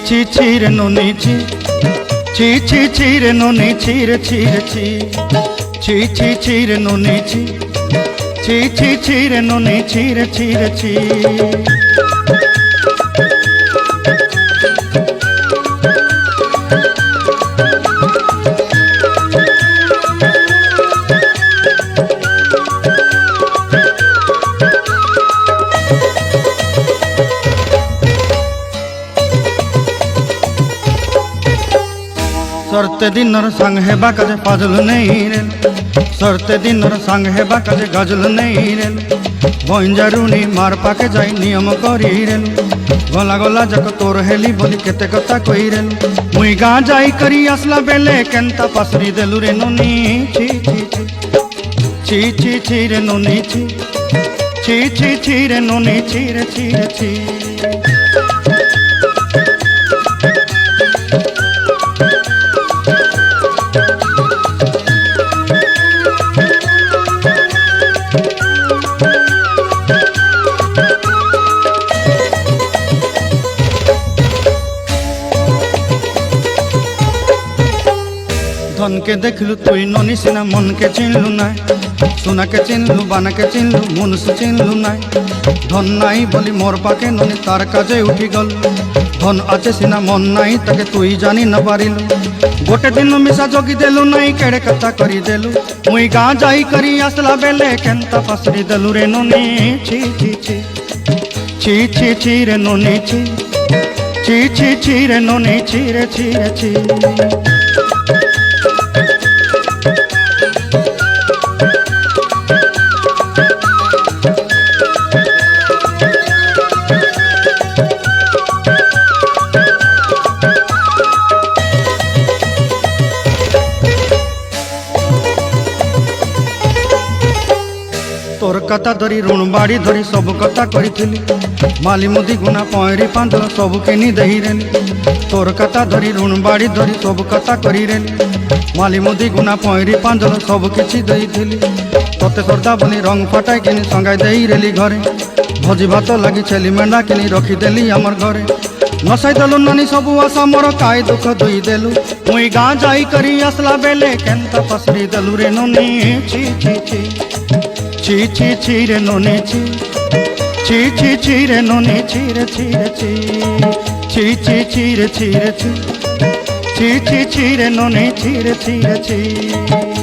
ছি ছি রে ননি ছি ছি ছি ছি রে ননি ছি রে ছি রে ছি ছি ছি ছি রে ননি ছি ছি ছি ছি রে ননি ছি রে ছি রে ছি। सरते दिनर संग हेबा काजे पाजल नहीं रेल सरते दिनर संग हेबा काजे गजल नहीं रेल बंजारुनी मार पाके जाई नियम करी रेल गला गला जक तोर हेली बोली केते कथा कही रेल मुई गाँ जाई करी आसला बेले केंता पासरी देलु रे नोनी छी छी छी छी छी छी रे नोनी छी छी छी छी रे नोनी छी रे छी रे छी। धन के देखलु तुई ननी सिना मन के चिन्हलु ना सोना के चिन्हलु बाना के चिन्हलु मुनुष चिन्हलु ना धन नाई बोली मोर पाके ननी तार काजे उठी गल धन आचे सिना मन नाई ताके तुई जानी न पारिलु गोटे दिन मिसा जोगी देलु नाई केड़े कथा करी देलु मुई गाँ जाई करी आसला बेले केंता पासरी देलु रे ननी छी छी छी छी छी छी रे ननी छी छी छी छी रे ननी छी रे छी रे छी। तोर कथा धरी ऋण बाड़ी धरी सब कथा करी माली मुदी गुना पहरी पांदल सब किनी दही रेली तोर कथा धरी ऋण बाड़ी धरी सब कथा करी रेली माली मुदी गुना पहरी पांदल सब किछि दही थी तोते सरदा बनी रंग फटाई किनी संगाई दही रेली घरे भोजी भात लगी छेली मेंढा किनी रखीदेली आमर घरे नसाई देलु नानी सबू आशा मोर काय दुख दुई देलु मुई गाँ जाई करी आसला बेले केंता पसरी देलु रे ननी छी छी छी छी छी छी रे ननी छी छी छी छी रे ननी छी रे छी रे छी छी छी छी रे छी रे छी छी छी छी रे ननी छी रे छी रे छी।